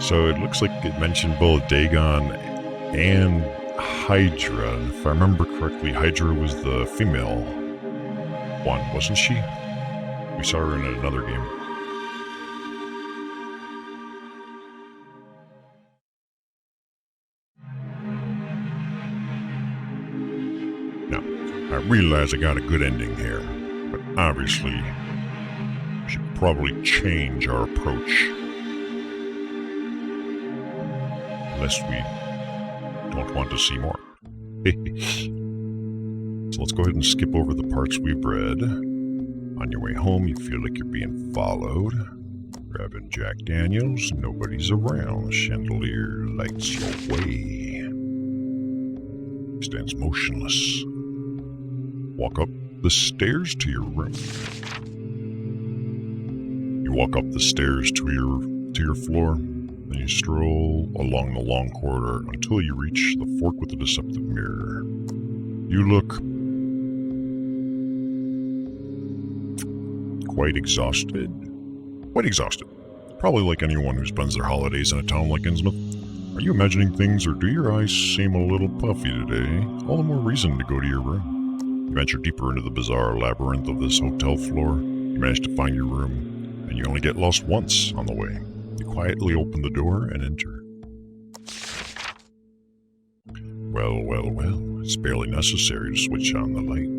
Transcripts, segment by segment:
So it looks like it mentioned both Dagon and Hydra. If I remember correctly, Hydra was the female one, wasn't she? We saw her in another game. Now, I realize I got a good ending here, but obviously we should probably change our approach. Unless we don't want to see more. So let's go ahead and skip over the parts we've read. On your way home, you feel like you're being followed. Grabbing Jack Daniels, nobody's around. Chandelier lights your way. Stands motionless. Walk up the stairs to your room. You walk up the stairs to your floor. Then you stroll along the long corridor until you reach the fork with the deceptive mirror. You look quite exhausted. Probably like anyone who spends their holidays in a town like Innsmouth. Are you imagining things, or do your eyes seem a little puffy today? All the more reason to go to your room. You venture deeper into the bizarre labyrinth of this hotel floor. You manage to find your room, and you only get lost once on the way. You quietly open the door and enter. Well, it's barely necessary to switch on the light.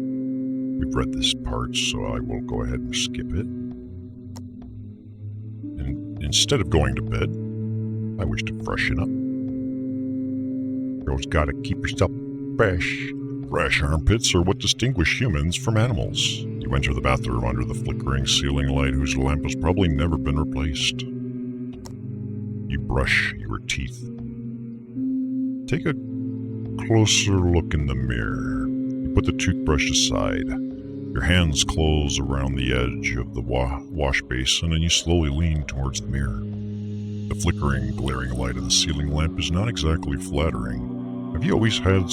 We've read this part, so I will go ahead and skip it. And instead of going to bed, I wish to freshen up. You always gotta keep yourself fresh. Fresh armpits are what distinguish humans from animals. You enter the bathroom under the flickering ceiling light whose lamp has probably never been replaced. You brush your teeth. Take a closer look in the mirror. You put the toothbrush aside. Your hands close around the edge of the wash basin and you slowly lean towards the mirror. The flickering, glaring light of the ceiling lamp is not exactly flattering. Have you always had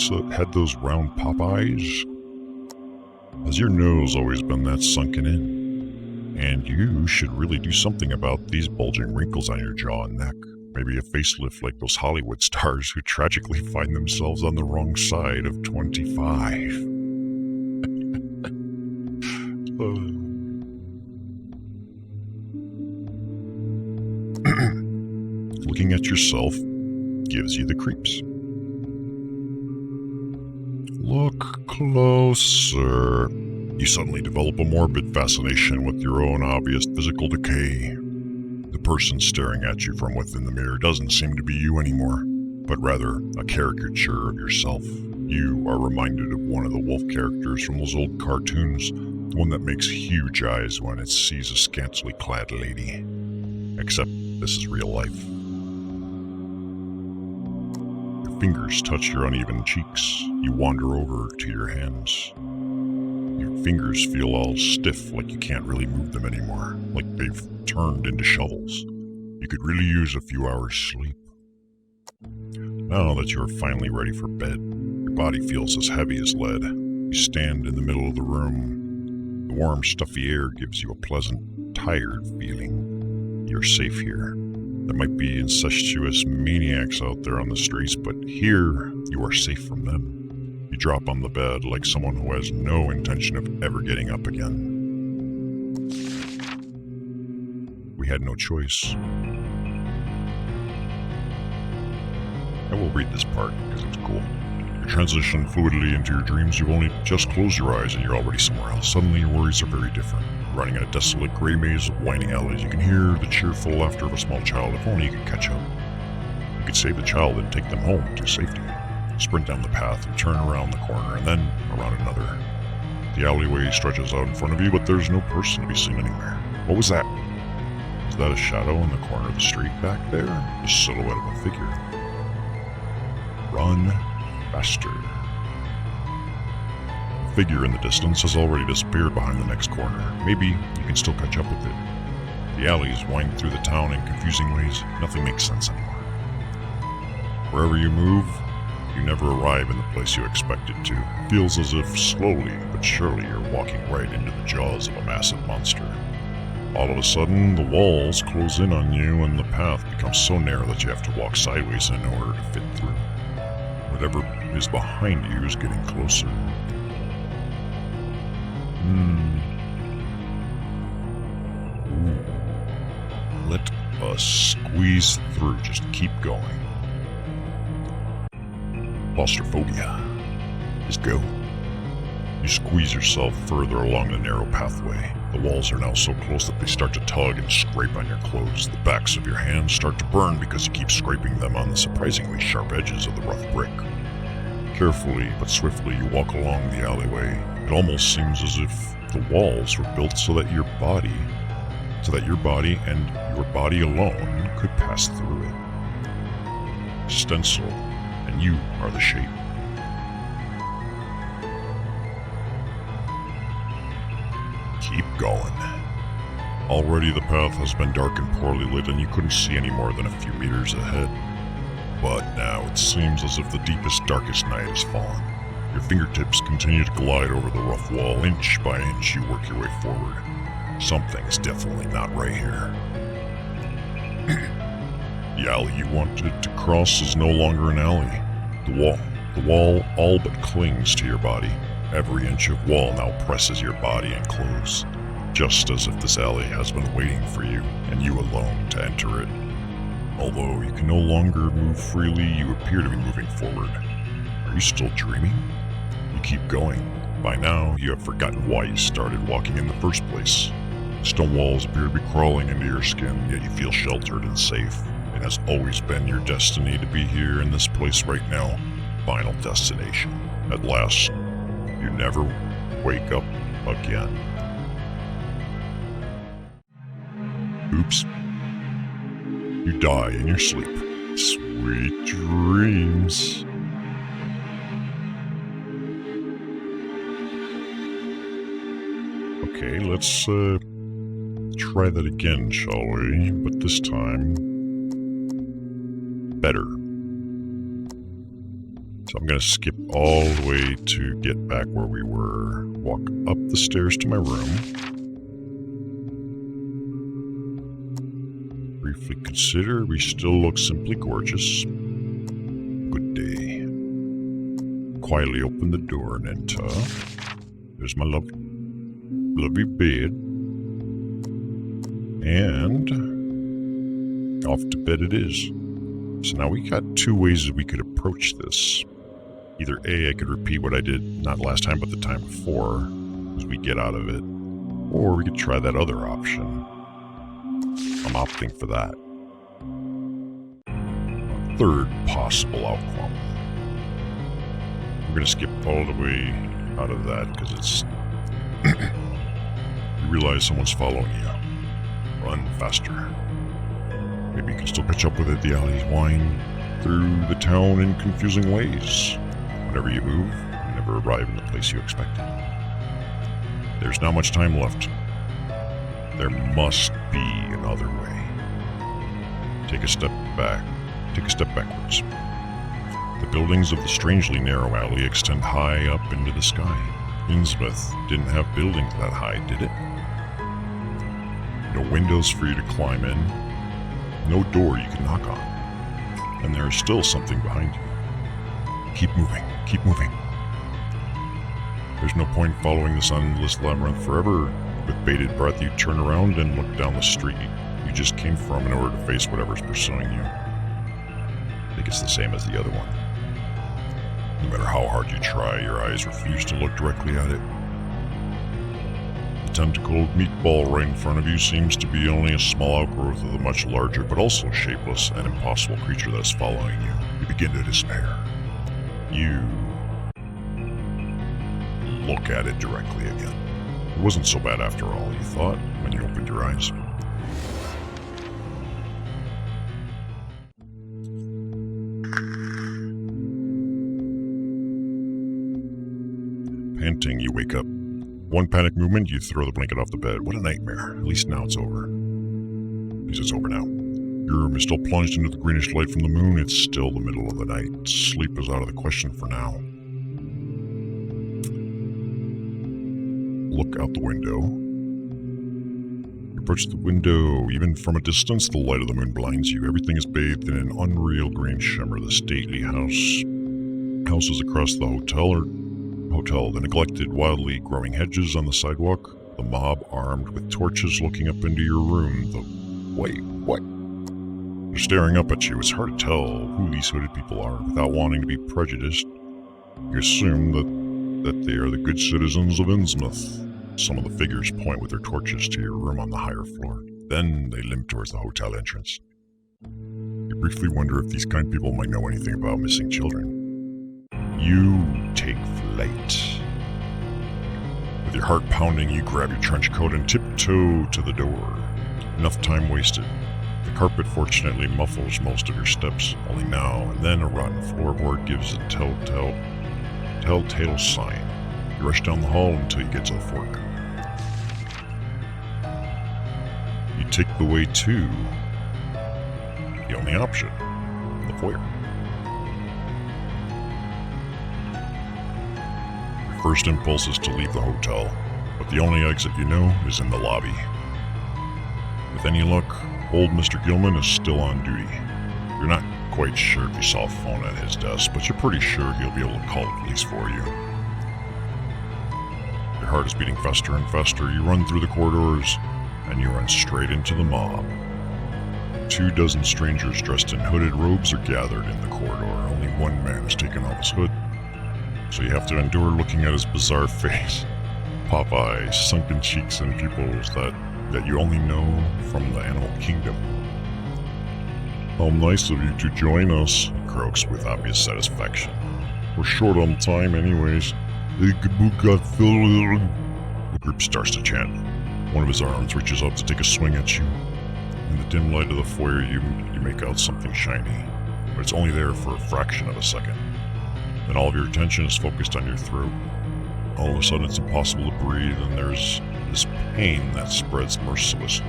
those round pop eyes? Has your nose always been that sunken in? And you should really do something about these bulging wrinkles on your jaw and neck. Maybe a facelift like those Hollywood stars who tragically find themselves on the wrong side of 25. Looking at yourself gives you the creeps. Look closer. You suddenly develop a morbid fascination with your own obvious physical decay. The person staring at you from within the mirror doesn't seem to be you anymore, but rather a caricature of yourself. You are reminded of one of the wolf characters from those old cartoons, the one that makes huge eyes when it sees a scantily clad lady. Except this is real life. Your fingers touch your uneven cheeks. You wander over to your hands. Your fingers feel all stiff, like you can't really move them anymore, like they've turned into shovels. You could really use a few hours sleep. Now that you are finally ready for bed, your body feels as heavy as lead. You stand in the middle of the room. The warm, stuffy air gives you a pleasant, tired feeling. You're safe here. There might be incestuous maniacs out there on the streets, but here you are safe from them. You drop on the bed like someone who has no intention of ever getting up again. We had no choice. I will read this part because it's cool. You transition fluidly into your dreams. You've only just closed your eyes and you're already somewhere else. Suddenly your worries are very different. Running in a desolate gray maze of winding alleys, you can hear the cheerful laughter of a small child. If only you could catch up. You could save the child and take them home to safety. Sprint down the path and turn around the corner and then around another. The alleyway stretches out in front of you, but there's no person to be seen anywhere. What was that? Is that a shadow in the corner of the street back there? The silhouette of a figure. Run faster. The figure in the distance has already disappeared behind the next corner. Maybe you can still catch up with it. The alleys wind through the town in confusing ways. Nothing makes sense anymore. Wherever you move, you never arrive in the place you expected to. It feels as if slowly but surely you're walking right into the jaws of a massive monster. All of a sudden, the walls close in on you and the path becomes so narrow that you have to walk sideways in order to fit through. Whatever is behind you is getting closer. Ooh. Let us squeeze through. Just keep going. Claustrophobia. Just go. You squeeze yourself further along the narrow pathway. The walls are now so close that they start to tug and scrape on your clothes. The backs of your hands start to burn because you keep scraping them on the surprisingly sharp edges of the rough brick. Carefully but swiftly you walk along the alleyway. It almost seems as if the walls were built so that your body and your body alone could pass through it. Stencil, and you are the shape. Keep going. Already the path has been dark and poorly lit, and you couldn't see any more than a few meters ahead. But now it seems as if the deepest, darkest night has fallen. Your fingertips continue to glide over the rough wall. Inch by inch, you work your way forward. Something is definitely not right here. The alley you wanted to cross is no longer an alley. The wall all but clings to your body. Every inch of wall now presses your body in close, just as if this alley has been waiting for you, and you alone to enter it. Although you can no longer move freely, you appear to be moving forward. Are you still dreaming? You keep going. By now, you have forgotten why you started walking in the first place. Stone walls appear to be crawling into your skin, yet you feel sheltered and safe. It has always been your destiny to be here in this place right now. Final destination. At last, you never wake up again. Oops. You die in your sleep. Sweet dreams. Okay, let's try that again, shall we? But this time, better. So I'm going to skip all the way to get back where we were. Walk up the stairs to my room. Briefly consider, we still look simply gorgeous. Good day. Quietly open the door and enter. There's my lovely bed. And off to bed it is. So now we got two ways that we could approach this. Either A, I could repeat what I did not last time but the time before as we get out of it, or we could try that other option. I'm opting for that. A third possible outcome. We're going to skip all the way out of that because it's... You realize someone's following you. Run faster. Maybe you can still catch up with it. The alleys wind through the town in confusing ways. Whenever you move, you never arrive in the place you expected. There's not much time left. There must be another way. Take a step back. Take a step backwards. The buildings of the strangely narrow alley extend high up into the sky. Innsmouth didn't have buildings that high, did it? No windows for you to climb in. No door you can knock on. And there is still something behind you. Keep moving. Keep moving. There's no point following this endless labyrinth forever. With bated breath, you turn around and look down the street you just came from in order to face whatever's pursuing you. I think it's the same as the other one. No matter how hard you try, your eyes refuse to look directly at it. The tentacled meatball right in front of you seems to be only a small outgrowth of the much larger but also shapeless and impossible creature that's following you. You begin to despair. You look at it directly again. It wasn't so bad after all, you thought, when you opened your eyes. Panting, you wake up. One panic movement, you throw the blanket off the bed. What a nightmare. At least now it's over. At least it's over now. Your room is still plunged into the greenish light from the moon. It's still the middle of the night. Sleep is out of the question for now. Look out the window. You're approach the window. Even from a distance, the light of the moon blinds you. Everything is bathed in an unreal green shimmer. The stately houses across the hotel, the neglected, wildly growing hedges on the sidewalk, the mob armed with torches looking up into your room. Wait, what? They're staring up at you. It's hard to tell who these hooded people are without wanting to be prejudiced. You assume that they are the good citizens of Innsmouth. Some of the figures point with their torches to your room on the higher floor. Then they limp towards the hotel entrance. You briefly wonder if these kind people might know anything about missing children. You take flight. With your heart pounding, you grab your trench coat and tiptoe to the door. Enough time wasted. The carpet fortunately muffles most of your steps. Only now and then a rotten floorboard gives a telltale sign. You rush down the hall until you get to the fork. You take the way to the only option, the foyer. Your first impulse is to leave the hotel, but the only exit you know is in the lobby. With any luck, old Mr. Gilman is still on duty. You're not quite sure if you saw a phone at his desk, but you're pretty sure he'll be able to call the police for you. Your heart is beating faster and faster. You run through the corridors, and you run straight into the mob. 24 strangers dressed in hooded robes are gathered in the corridor. Only one man has taken off his hood, so you have to endure looking at his bizarre face, pop eyes, sunken cheeks, and pupils that you only know from the animal kingdom. "How nice of you to join us," he croaks with obvious satisfaction. "We're short on time anyways." The group starts to chant. One of his arms reaches up to take a swing at you. In the dim light of the foyer, you make out something shiny, but it's only there for a fraction of a second. Then all of your attention is focused on your throat. All of a sudden, it's impossible to breathe, and there's this pain that spreads mercilessly.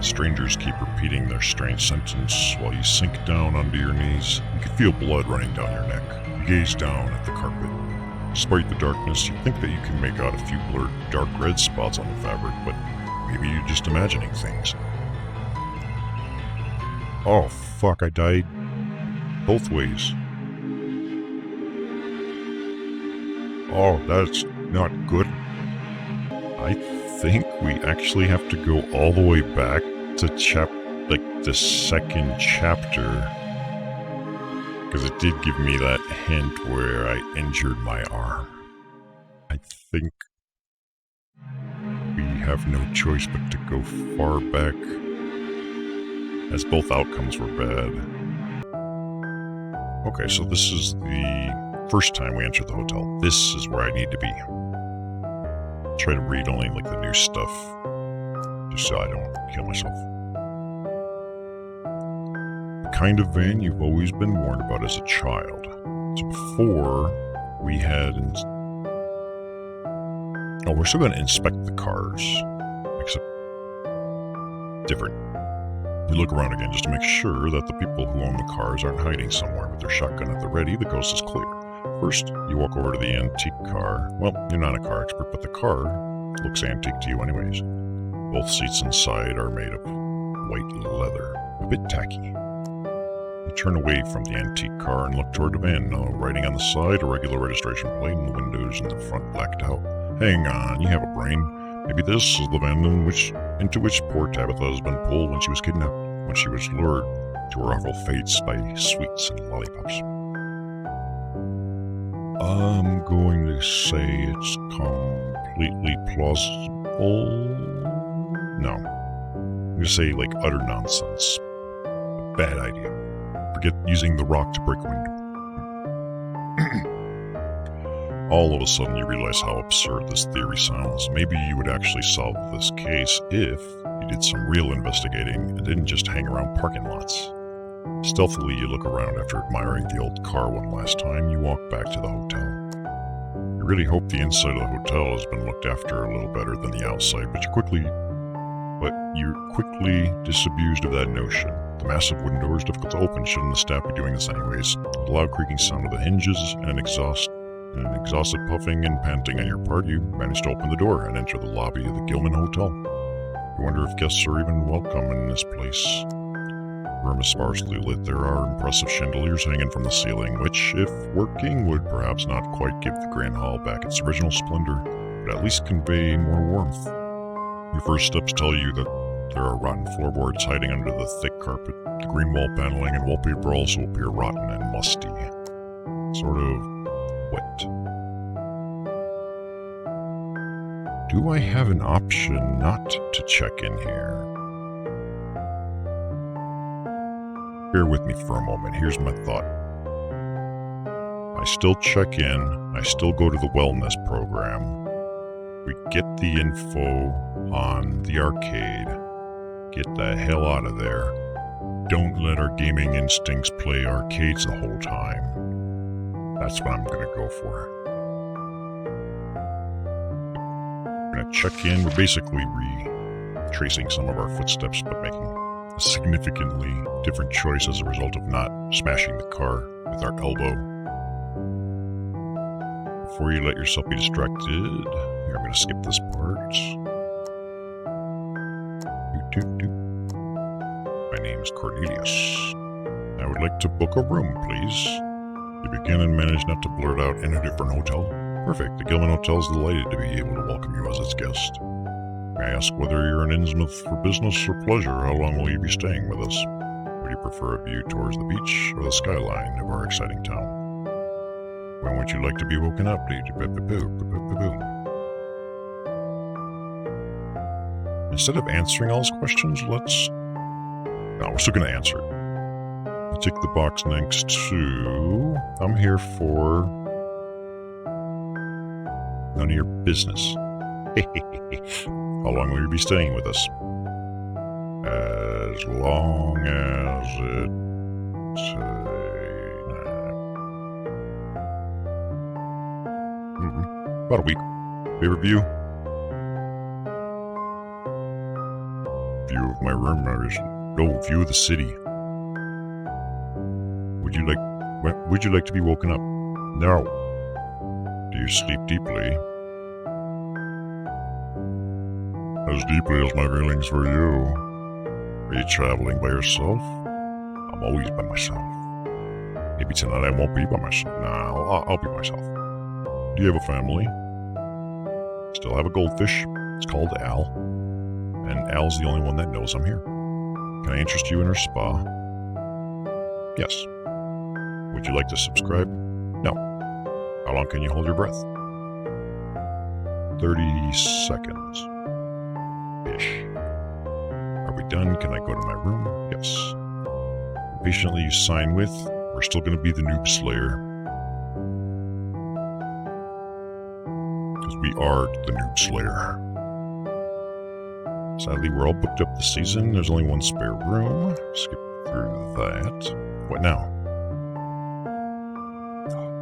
Strangers keep repeating their strange sentence while you sink down onto your knees. You can feel blood running down your neck. You gaze down at the carpet. Despite the darkness, you think that you can make out a few blurred dark red spots on the fabric, but maybe you're just imagining things. Oh fuck, I died both ways. Oh, that's not good. I think we actually have to go all the way back to the second chapter. Because it did give me that hint where I injured my arm. I think we have no choice but to go far back, as both outcomes were bad. Okay, so this is the first time we entered the hotel. This is where I need to be. Try to read only like the new stuff, just so I don't kill myself. The kind of van you've always been warned about as a child. So before, we had... we're still going to inspect the cars, except different. You look around again just to make sure that the people who own the cars aren't hiding somewhere with their shotgun at the ready. The coast is clear. First, you walk over to the antique car. Well, you're not a car expert, but the car looks antique to you anyways. Both seats inside are made of white leather, a bit tacky. You turn away from the antique car and look toward the van. Now, writing on the side, a regular registration plate, and the windows in the front blacked out. Hang on, you have a brain. Maybe this is the van into which poor Tabitha has been pulled when she was kidnapped, when she was lured to her awful fates by sweets and lollipops. I'm going to say it's completely plausible. No. I'm going to say like utter nonsense. A bad idea. Forget using the rock to break a window. All of a sudden you realize how absurd this theory sounds. Maybe you would actually solve this case if you did some real investigating and didn't just hang around parking lots. Stealthily, you look around after admiring the old car one last time. You walk back to the hotel. You really hope the inside of the hotel has been looked after a little better than the outside, but you're quickly disabused of that notion. The massive wooden door is difficult to open. Shouldn't the staff be doing this anyways? With a loud creaking sound of the hinges and an exhausted puffing and panting on your part, you manage to open the door and enter the lobby of the Gilman Hotel. I wonder if guests are even welcome in this place. The room is sparsely lit. There are impressive chandeliers hanging from the ceiling, which, if working, would perhaps not quite give the grand hall back its original splendor, but at least convey more warmth. Your first steps tell you that there are rotten floorboards hiding under the thick carpet. The green wall paneling and wallpaper also appear rotten and musty. Sort of wet. Do I have an option not to check in here? Bear with me for a moment. Here's my thought. I still check in. I still go to the wellness program. We get the info on the arcade. Get the hell out of there. Don't let our gaming instincts play arcades the whole time. That's what I'm gonna go for. We're gonna check in. We're basically retracing some of our footsteps, but making a significantly different choice as a result of not smashing the car with our elbow. Before you let yourself be distracted, here, I'm gonna skip this part. My name is Cornelius. I would like to book a room, please. You begin and manage not to blurt out in a different hotel. Perfect. The Gilman Hotel is delighted to be able to welcome you as its guest. May I ask whether you're in Innsmouth for business or pleasure? How long will you be staying with us? Would you prefer a view towards the beach or the skyline of our exciting town? When would you like to be woken up? Instead of answering all those questions, No, we're still going to answer it. You tick the box next to... I'm here for... None of your business. How long will you be staying with us? As long as it... About a week. Favorite view? View of my room, view of the city. Would you like to be woken up? No. Do you sleep deeply? As deeply as my feelings for you. Are you traveling by yourself? I'm always by myself. Maybe tonight I won't be by myself. Nah, I'll be myself. Do you have a family? Still have a goldfish. It's called Al. And Al's the only one that knows I'm here. Can I interest you in her spa? Yes. Would you like to subscribe? No. How long can you hold your breath? 30 seconds. Ish. Are we done? Can I go to my room? Yes. Patiently you sign with, we're still going to be the Noob Slayer. Because we are the Noob Slayer. Sadly, we're all booked up this season. There's only one spare room. Skip through that. What now?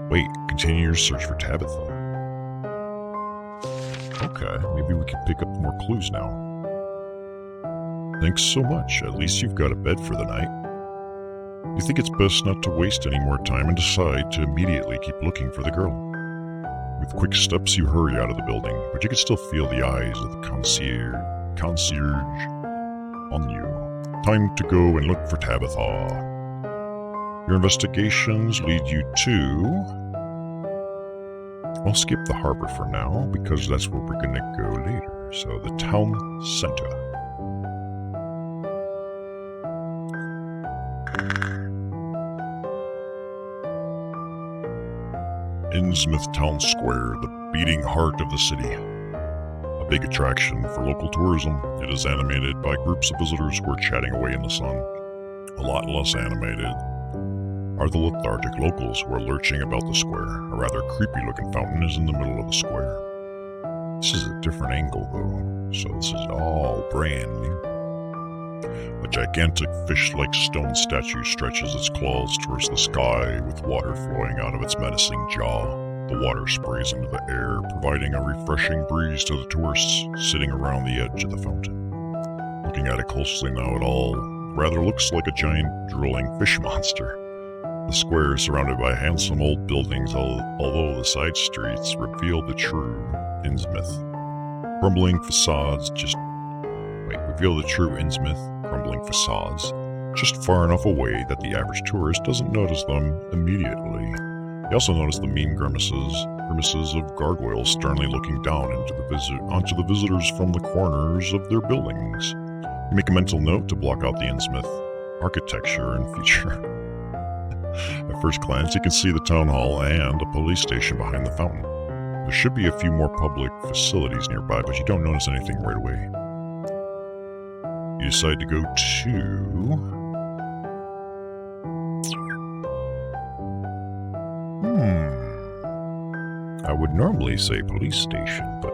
Wait, continue your search for Tabitha. Okay, maybe we can pick up more clues now. Thanks so much. At least you've got a bed for the night. You think it's best not to waste any more time and decide to immediately keep looking for the girl. With quick steps, you hurry out of the building, but you can still feel the eyes of the concierge on you. Time to go and look for Tabitha. Your investigations lead you to... I'll skip the harbor for now, because that's where we're gonna go later. So, the town center. Innsmouth Town Square, the beating heart of the city. A big attraction for local tourism, it is animated by groups of visitors who are chatting away in the sun. A lot less animated are the lethargic locals who are lurching about the square. A rather creepy-looking fountain is in the middle of the square. This is a different angle, though, so this is all brand new. A gigantic fish-like stone statue stretches its claws towards the sky with water flowing out of its menacing jaw. The water sprays into the air, providing a refreshing breeze to the tourists sitting around the edge of the fountain. Looking at it closely now, it all rather looks like a giant drooling fish monster. The square is surrounded by handsome old buildings, although the side streets reveal the true Innsmouth. Crumbling facades just might reveal the true Innsmouth, crumbling facades, just far enough away that the average tourist doesn't notice them immediately. You also notice the mean grimaces of gargoyles sternly looking down onto the visitors from the corners of their buildings. You make a mental note to block out the Innsmouth architecture and feature. At first glance, you can see the town hall and a police station behind the fountain. There should be a few more public facilities nearby, but you don't notice anything right away. You decide to go to... I would normally say police station, but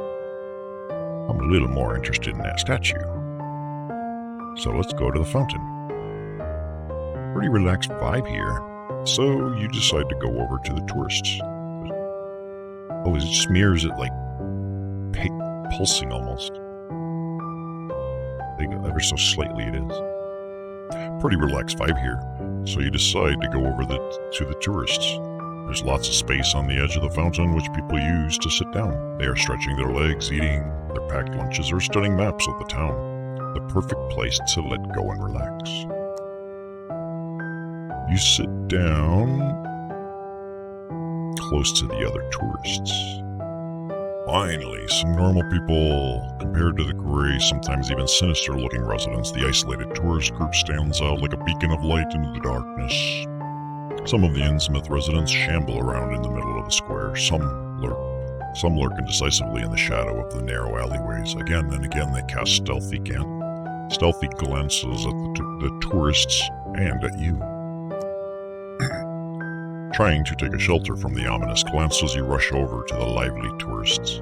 I'm a little more interested in that statue. So let's go to the fountain. Pretty relaxed vibe here. So you decide to go over to the tourists. Oh, it smears it like pulsing almost. I think ever so slightly it is. Pretty relaxed vibe here. So you decide to go over to the tourists. There's lots of space on the edge of the fountain which people use to sit down. They are stretching their legs, eating their packed lunches, or studying maps of the town. The perfect place to let go and relax. You sit down close to the other tourists. Finally, some normal people compared to the gray, sometimes even sinister-looking residents. The isolated tourist group stands out like a beacon of light into the darkness. Some of the Innsmouth residents shamble around in the middle of the square. Some lurk indecisively in the shadow of the narrow alleyways. Again and again they cast stealthy glances at the tourists and at you. Trying to take a shelter from the ominous glances, you rush over to the lively tourists.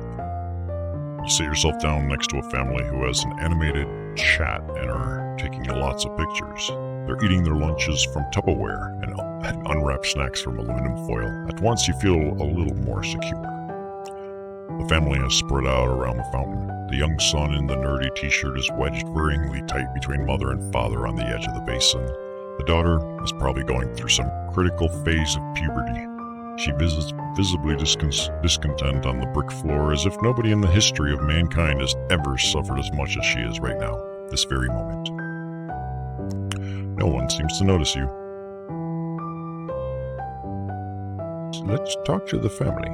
You sit yourself down next to a family who has an animated chat and are taking lots of pictures. They're eating their lunches from Tupperware and unwrapped snacks from aluminum foil. At once you feel a little more secure. The family has spread out around the fountain. The young son in the nerdy t-shirt is wedged worryingly tight between mother and father on the edge of the basin. The daughter is probably going through some critical phase of puberty. She visibly discontent on the brick floor, as if nobody in the history of mankind has ever suffered as much as she is right now, this very moment. No one seems to notice you. So let's talk to the family.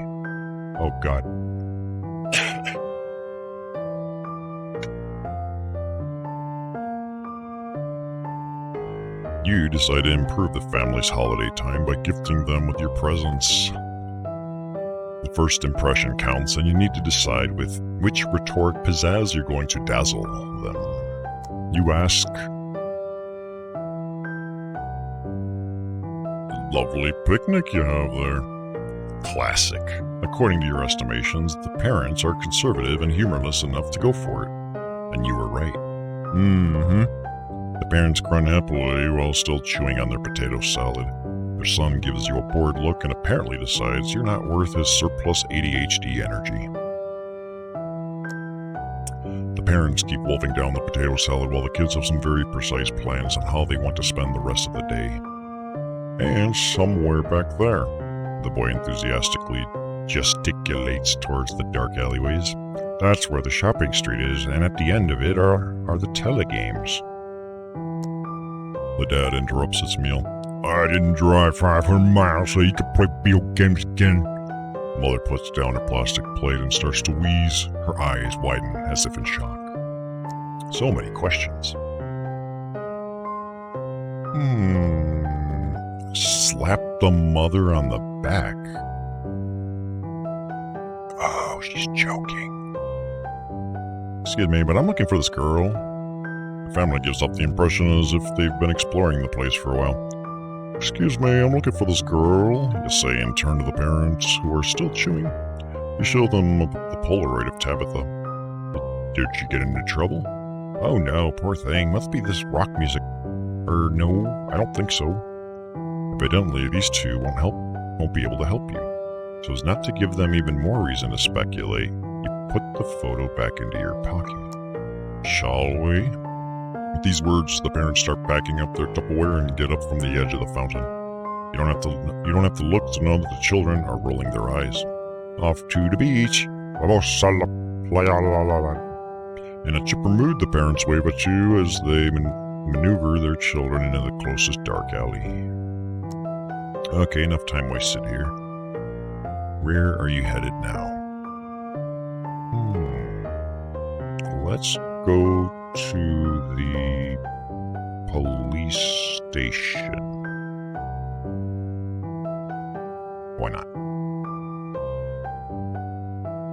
Oh God. You decide to improve the family's holiday time by gifting them with your presents. The first impression counts, and you need to decide with which rhetoric pizzazz you're going to dazzle them. You ask, "Lovely picnic you have there." Classic. According to your estimations, the parents are conservative and humorless enough to go for it. And you were right. The parents grunt happily while still chewing on their potato salad. Their son gives you a bored look and apparently decides you're not worth his surplus ADHD energy. The parents keep wolfing down the potato salad while the kids have some very precise plans on how they want to spend the rest of the day. And somewhere back there, the boy enthusiastically gesticulates towards the dark alleyways. That's where the shopping street is, and at the end of it are the telegames. The dad interrupts his meal. "I didn't drive 500 miles so you could play video games again." Mother puts down her plastic plate and starts to wheeze. Her eyes widen as if in shock. So many questions. Slap the mother on the back. Oh, she's joking. Excuse me, but I'm looking for this girl. The family gives up the impression as if they've been exploring the place for a while. "Excuse me, I'm looking for this girl," you say and turn to the parents, who are still chewing. You show them the Polaroid of Tabitha. "Did she get into trouble?" "Oh no, poor thing, must be this rock music." No, I don't think so." Evidently, these two won't be able to help you. So as not to give them even more reason to speculate, you put the photo back into your pocket. "Shall we?" With these words, the parents start packing up their Tupperware and get up from the edge of the fountain. You don't have to look to know that the children are rolling their eyes. "Off to the beach. In a chipper mood, the parents wave at you as they maneuver their children into the closest dark alley. Okay, enough time wasted here. Where are you headed now? Let's go to the police station. Why not?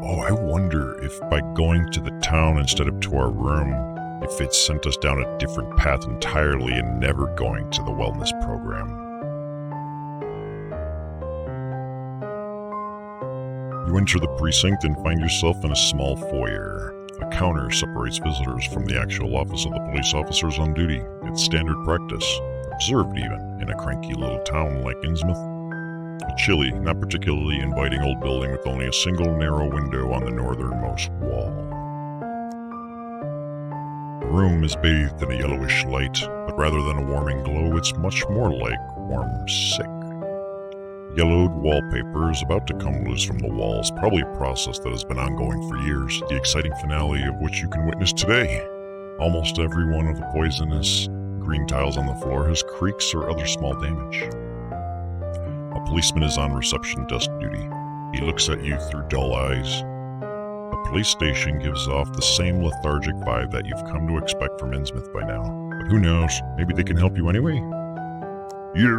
Oh, I wonder if by going to the town instead of to our room, if it sent us down a different path entirely and never going to the wellness program. You enter the precinct and find yourself in a small foyer. A counter separates visitors from the actual office of the police officers on duty. It's standard practice, observed even, in a cranky little town like Innsmouth. A chilly, not particularly inviting old building with only a single narrow window on the northernmost wall. The room is bathed in a yellowish light, but rather than a warming glow, it's much more like warm sick. Yellowed wallpaper is about to come loose from the walls, probably a process that has been ongoing for years, the exciting finale of which you can witness today. Almost every one of the poisonous green tiles on the floor has creaks or other small damage. A policeman is on reception desk duty. He looks at you through dull eyes. The police station gives off the same lethargic vibe that you've come to expect from Innsmouth by now. But who knows, maybe they can help you anyway? You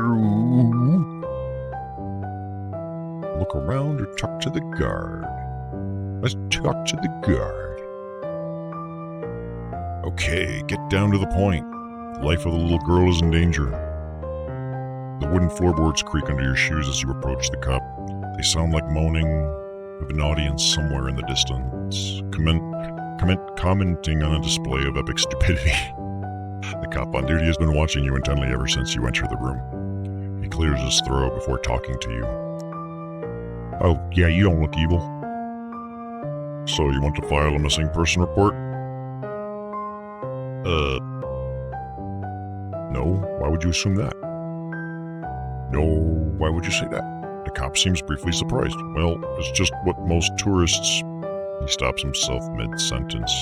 look around or talk to the guard. Let's talk to the guard. Okay, get down to the point. The life of the little girl is in danger. The wooden floorboards creak under your shoes as you approach the cop. They sound like moaning of an audience somewhere in the distance, commenting on a display of epic stupidity. The cop on duty has been watching you intently ever since you enter the room. He clears his throat before talking to you. Oh, yeah, you don't look evil. So you want to file a missing person report? No, why would you assume that? No, why would you say that? The cop seems briefly surprised. Well, it's just what most tourists... He stops himself mid-sentence.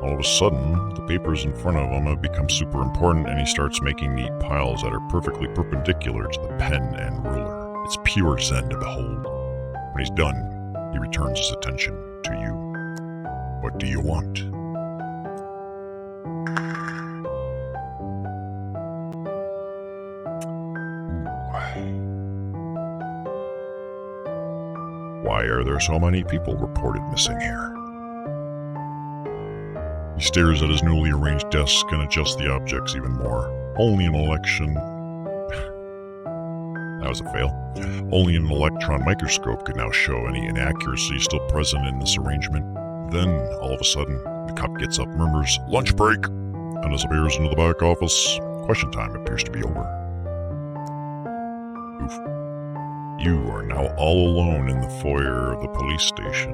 All of a sudden, the papers in front of him have become super important and he starts making neat piles that are perfectly perpendicular to the pen and ruler. It's pure zen to behold. When he's done, he returns his attention to you. What do you want? Why are there so many people reported missing here? He stares at his newly arranged desk and adjusts the objects even more. Only an election... That was a fail. Only an electron microscope could now show any inaccuracy still present in this arrangement. Then, all of a sudden, the cop gets up, murmurs, "Lunch break!" and disappears into the back office. Question time appears to be over. Oof. You are now all alone in the foyer of the police station.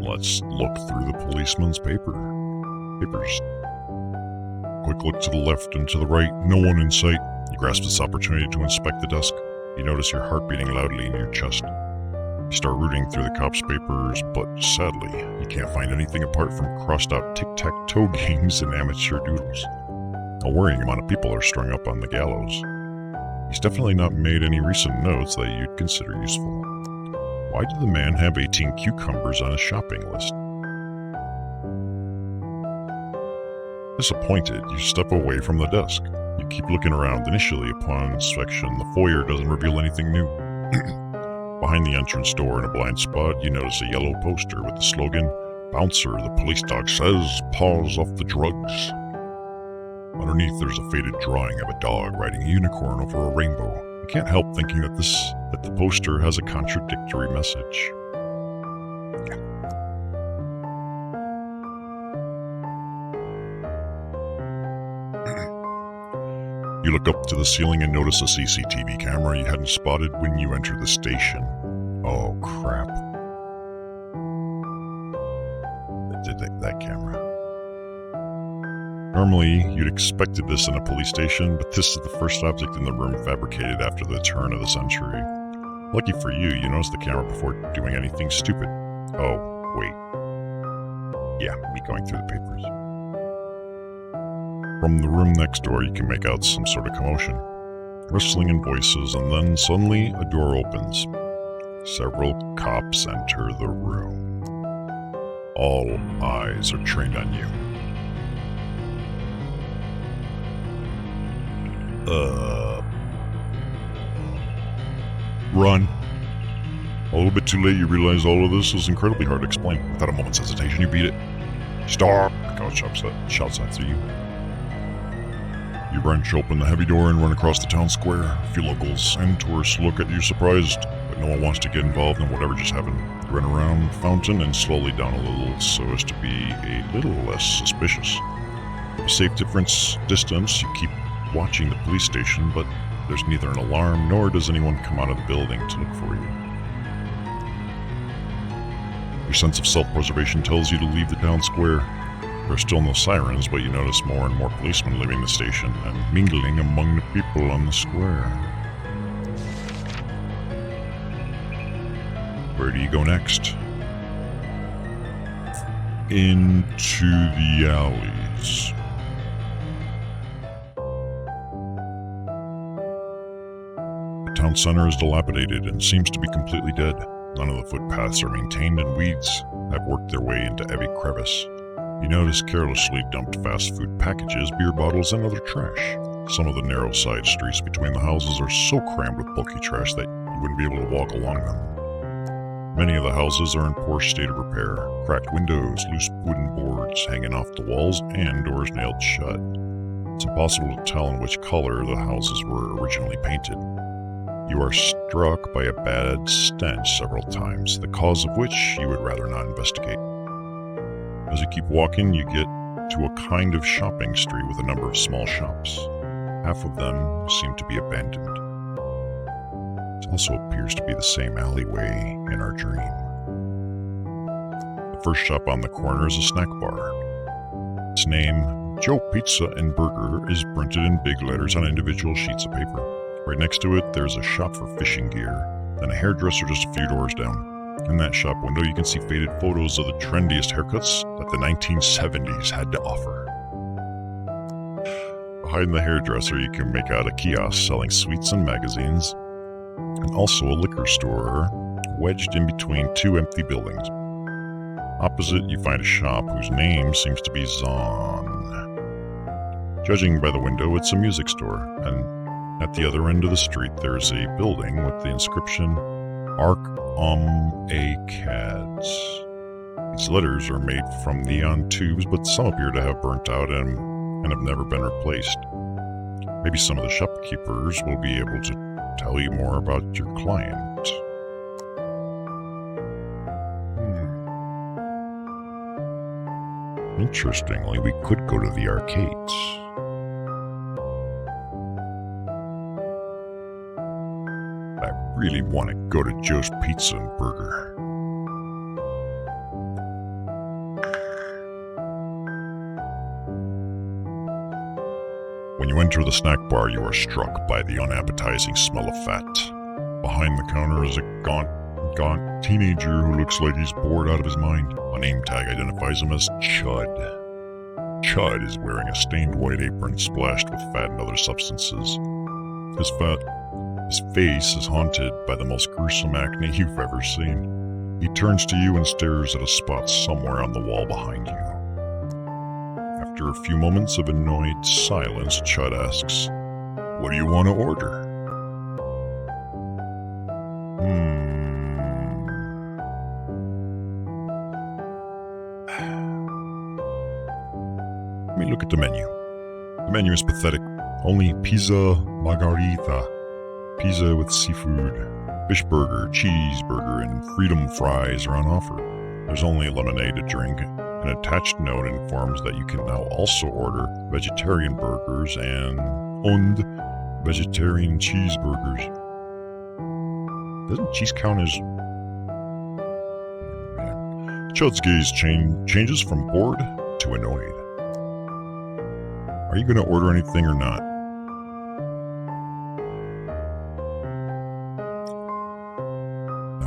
Let's look through the policeman's papers. Quick look to the left and to the right, no one in sight. You grasp this opportunity to inspect the desk. You notice your heart beating loudly in your chest. You start rooting through the cop's papers, but sadly, you can't find anything apart from crossed-out tic-tac-toe games and amateur doodles. A worrying amount of people are strung up on the gallows. He's definitely not made any recent notes that you'd consider useful. Why did the man have 18 cucumbers on his shopping list? Disappointed, you step away from the desk. You keep looking around. Initially, upon inspection, the foyer doesn't reveal anything new. Behind the entrance door in a blind spot, you notice a yellow poster with the slogan, "Bouncer, the police dog says, paws off the drugs." Underneath, there's a faded drawing of a dog riding a unicorn over a rainbow. You can't help thinking that the poster has a contradictory message. You look up to the ceiling and notice a CCTV camera you hadn't spotted when you entered the station. Oh, crap. That camera. Normally, you'd expected this in a police station, but this is the first object in the room fabricated after the turn of the century. Lucky for you, you notice the camera before doing anything stupid. Oh, wait. Yeah, me going through the papers. From the room next door, you can make out some sort of commotion. Rustling and voices, and then suddenly a door opens. Several cops enter the room. All eyes are trained on you. Run. A little bit too late, you realize all of this is incredibly hard to explain. Without a moment's hesitation, you beat it. Stop! A cop shouts after you. You wrench open the heavy door and run across the town square. A few locals and tourists look at you surprised, but no one wants to get involved in whatever just happened. You run around the fountain and slowly down a little so as to be a little less suspicious. At a safe distance, you keep watching the police station, but there's neither an alarm nor does anyone come out of the building to look for you. Your sense of self-preservation tells you to leave the town square. There are still no sirens, but you notice more and more policemen leaving the station and mingling among the people on the square. Where do you go next? Into the alleys. The town center is dilapidated and seems to be completely dead. None of the footpaths are maintained, and weeds have worked their way into every crevice. You notice carelessly dumped fast food packages, beer bottles, and other trash. Some of the narrow side streets between the houses are so crammed with bulky trash that you wouldn't be able to walk along them. Many of the houses are in poor state of repair. Cracked windows, loose wooden boards hanging off the walls, and doors nailed shut. It's impossible to tell in which color the houses were originally painted. You are struck by a bad stench several times, the cause of which you would rather not investigate. As you keep walking, you get to a kind of shopping street with a number of small shops. Half of them seem to be abandoned. It also appears to be the same alleyway in our dream. The first shop on the corner is a snack bar. Its name, Joe Pizza and Burger, is printed in big letters on individual sheets of paper. Right next to it, there's a shop for fishing gear, then a hairdresser just a few doors down. In that shop window, you can see faded photos of the trendiest haircuts that the 1970s had to offer. Behind the hairdresser, you can make out a kiosk selling sweets and magazines, and also a liquor store wedged in between two empty buildings. Opposite, you find a shop whose name seems to be Zon. Judging by the window, it's a music store, and at the other end of the street, there's a building with the inscription Arc Cads. These letters are made from neon tubes, but some appear to have burnt out and have never been replaced. Maybe some of the shopkeepers will be able to tell you more about your client. Interestingly, we could go to the arcades. I really want to go to Joe's Pizza and Burger. When you enter the snack bar, you are struck by the unappetizing smell of fat. Behind the counter is a gaunt teenager who looks like he's bored out of his mind. A name tag identifies him as Chud. Chud is wearing a stained white apron splashed with fat and other substances. His face is haunted by the most gruesome acne you've ever seen. He turns to you and stares at a spot somewhere on the wall behind you. After a few moments of annoyed silence, Chud asks, "What do you want to order?" Let me look at the menu. The menu is pathetic. Only pizza margarita, pizza with seafood, fish burger, cheeseburger, and freedom fries are on offer. There's only lemonade to drink. An attached note informs that you can now also order vegetarian burgers and vegetarian cheeseburgers. Doesn't cheese count as... Chud's gaze changes from bored to annoyed. Are you going to order anything or not?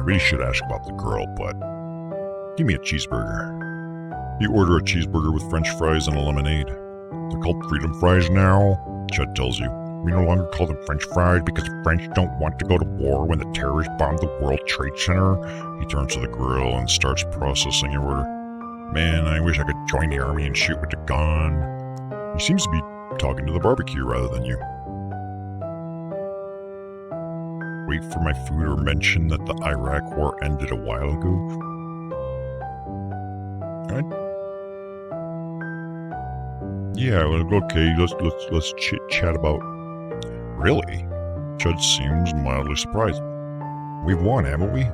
really should ask about the girl, but give me a cheeseburger. You order a cheeseburger with french fries and a lemonade. They're called freedom fries now, Chud tells you. We no longer call them french fries because the French don't want to go to war when the terrorists bombed the World Trade Center. He turns to the grill and starts processing your order. Man, I wish I could join the army and shoot with a gun. He seems to be talking to the barbecue rather than you. Wait for my food or mention that the Iraq war ended a while ago? Yeah, okay, let's chit-chat about... Really? Chud seems mildly surprised. We've won, haven't we?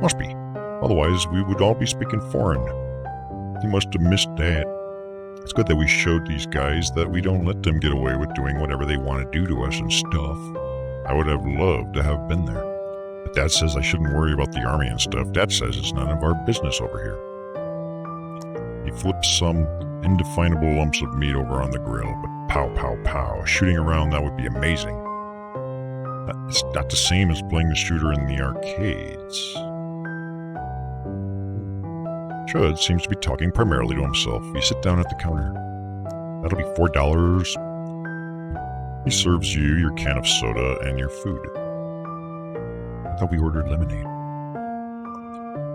Must be. Otherwise, we would all be speaking foreign. He must have missed that. It's good that we showed these guys that we don't let them get away with doing whatever they want to do to us and stuff. I would have loved to have been there. But Dad says I shouldn't worry about the army and stuff. Dad says it's none of our business over here. He flips some indefinable lumps of meat over on the grill, but pow, pow, pow. Shooting around, that would be amazing. It's not the same as playing the shooter in the arcades. Chud seems to be talking primarily to himself. You sit down at the counter. That'll be $4. He serves you your can of soda and your food. I thought we ordered lemonade.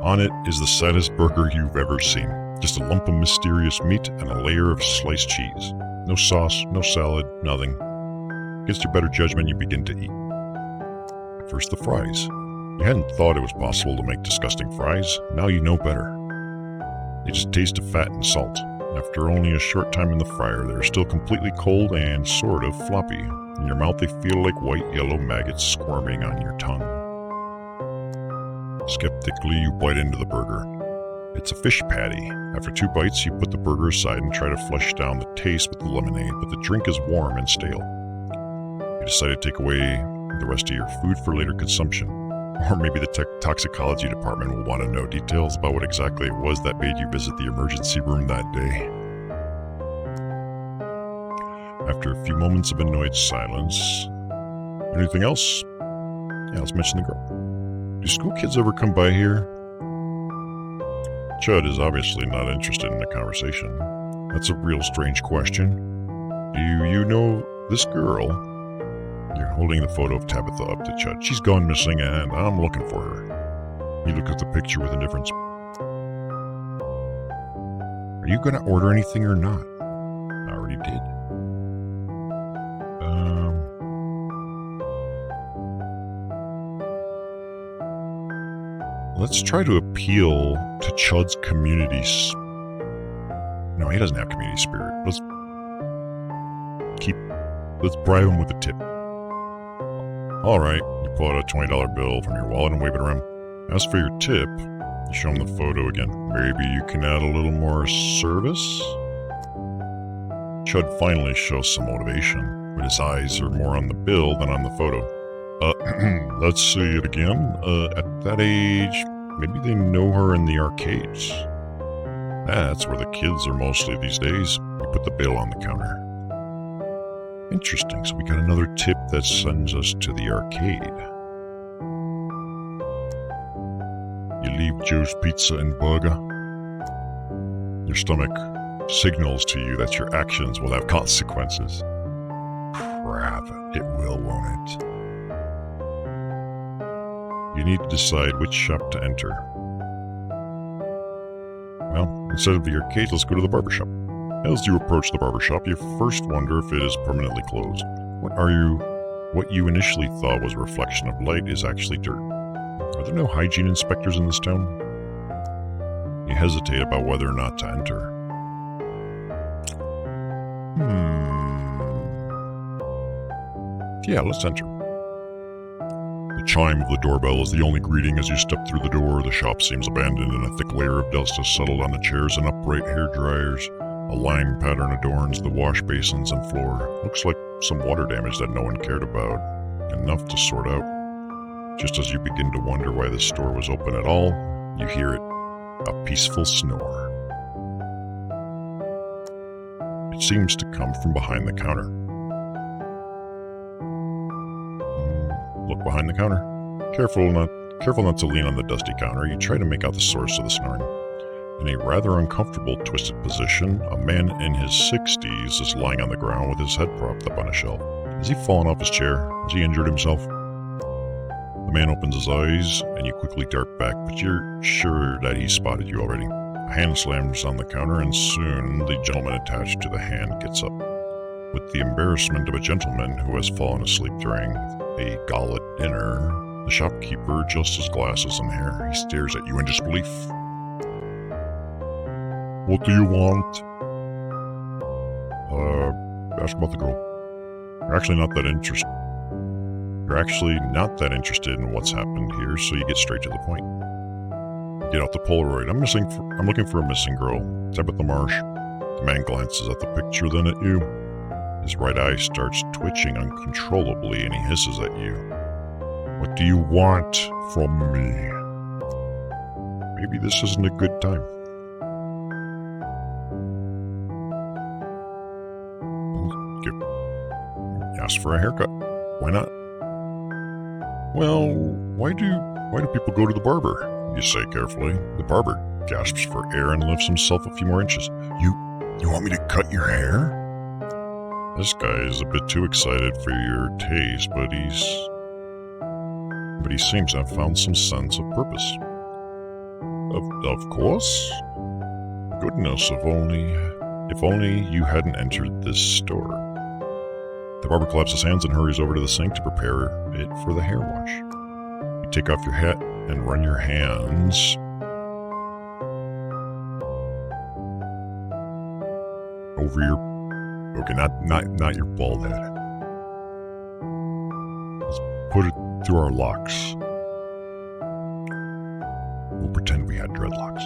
On it is the saddest burger you've ever seen. Just a lump of mysterious meat and a layer of sliced cheese. No sauce, no salad, nothing. Against your better judgment, you begin to eat. First, the fries. You hadn't thought it was possible to make disgusting fries. Now you know better. They just taste of fat and salt. After only a short time in the fryer, they're still completely cold and sort of floppy. In your mouth, they feel like white yellow maggots squirming on your tongue. Skeptically, you bite into the burger. It's a fish patty. After 2 bites, you put the burger aside and try to flush down the taste with the lemonade, but the drink is warm and stale. You decide to take away the rest of your food for later consumption. Or maybe the toxicology department will want to know details about what exactly it was that made you visit the emergency room that day. After a few moments of annoyed silence... Anything else? Yeah, let's mention the girl. Do school kids ever come by here? Chud is obviously not interested in the conversation. That's a real strange question. Do you know this girl? You're holding the photo of Tabitha up to Chud. She's gone missing and I'm looking for her. He looked at the picture with indifference. Are you going to order anything or not? I already did. Let's try to appeal to Chud's community. No, he doesn't have community spirit. Let's bribe him with a tip. Alright, you pull out a $20 bill from your wallet and wave it around. As for your tip, you show him the photo again. Maybe you can add a little more service? Chud finally shows some motivation, but his eyes are more on the bill than on the photo. Let's see it again. At that age, maybe they know her in the arcades. That's where the kids are mostly these days. You put the bill on the counter. Interesting, so we got another tip that sends us to the arcade. You leave Joe's Pizza and Burger. Your stomach signals to you that your actions will have consequences. Crap, it will, won't it? You need to decide which shop to enter. Well, instead of the arcade, let's go to the barbershop. As you approach the barbershop, you first wonder if it is permanently closed. What you initially thought was a reflection of light is actually dirt. Are there no hygiene inspectors in this town? You hesitate about whether or not to enter. Yeah, let's enter. The chime of the doorbell is the only greeting as you step through the door. The shop seems abandoned and a thick layer of dust has settled on the chairs and upright hair dryers. A line pattern adorns the wash basins and floor. Looks like some water damage that no one cared about. Enough to sort out. Just as you begin to wonder why the store was open at all, you hear it. A peaceful snore. It seems to come from behind the counter. Look behind the counter. Careful not to lean on the dusty counter, you try to make out the source of the snoring. In a rather uncomfortable, twisted position, a man in his 60s is lying on the ground with his head propped up on a shelf. Has he fallen off his chair? Has he injured himself? The man opens his eyes, and you quickly dart back, but you're sure that he spotted you already. A hand slams on the counter, and soon the gentleman attached to the hand gets up. With the embarrassment of a gentleman who has fallen asleep during a gala dinner, the shopkeeper adjusts his glasses and hair. He stares at you in disbelief. What do you want? Ask about the girl. You're actually not that interested in what's happened here, so you get straight to the point. You get out the Polaroid. I'm looking for a missing girl. Tabitha Marsh. The man glances at the picture, then at you. His right eye starts twitching uncontrollably, and he hisses at you. What do you want from me? Maybe this isn't a good time. Ask for a haircut. Why not? Well, why do people go to the barber? You say carefully. The barber gasps for air and lifts himself a few more inches. You want me to cut your hair? This guy is a bit too excited for your taste, but he seems to have found some sense of purpose. Of course. Goodness, if only you hadn't entered this store. The barber claps his hands and hurries over to the sink to prepare it for the hair wash. You take off your hat and run your hands over your... Okay, not your bald head. Let's put it through our locks. We'll pretend we had dreadlocks.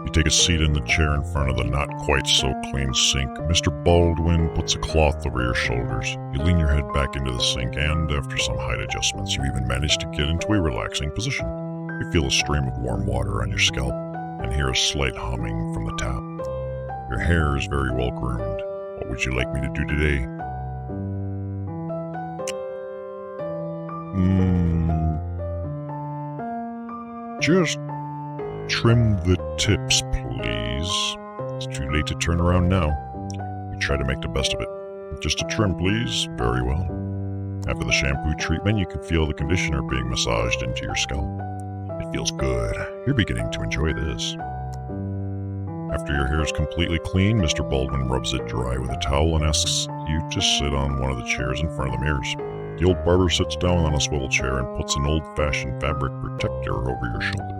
You take a seat in the chair in front of the not-quite-so-clean sink. Mr. Baldwin puts a cloth over your shoulders. You lean your head back into the sink, and after some height adjustments, you even manage to get into a relaxing position. You feel a stream of warm water on your scalp, and hear a slight humming from the tap. Your hair is very well groomed. What would you like me to do today? Just trim the tips, please. It's too late to turn around now. You try to make the best of it. Just a trim, please. Very well. After the shampoo treatment, you can feel the conditioner being massaged into your scalp. It feels good. You're beginning to enjoy this. After your hair is completely clean, Mr. Baldwin rubs it dry with a towel and asks you to sit on one of the chairs in front of the mirrors. The old barber sits down on a swivel chair and puts an old-fashioned fabric protector over your shoulder.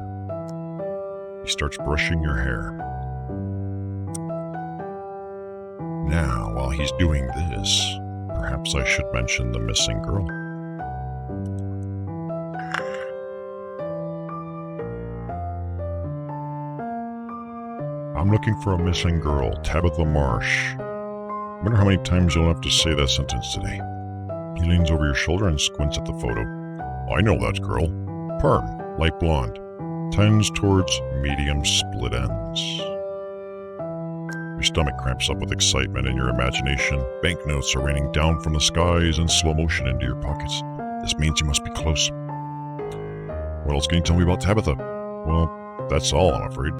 He starts brushing your hair. Now, while he's doing this, perhaps I should mention the missing girl. I'm looking for a missing girl, Tabitha Marsh. I wonder how many times you'll have to say that sentence today. He leans over your shoulder and squints at the photo. I know that girl. Perm, light blonde. Tends towards medium split ends. Your stomach cramps up with excitement in your imagination. Banknotes are raining down from the skies in slow motion into your pockets. This means you must be close. What else can you tell me about Tabitha? Well, that's all, I'm afraid.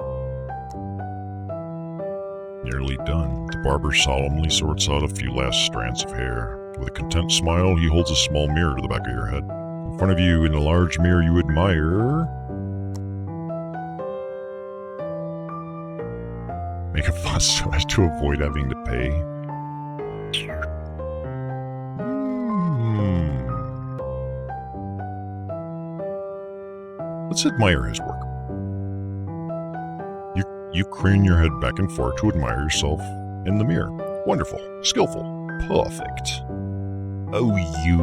Nearly done. The barber solemnly sorts out a few last strands of hair. With a content smile, he holds a small mirror to the back of your head. In front of you, in a large mirror you admire... Make a fuss so as to avoid having to pay. Let's admire his work. You crane your head back and forth to admire yourself in the mirror. Wonderful. Skillful. Perfect. Oh, you...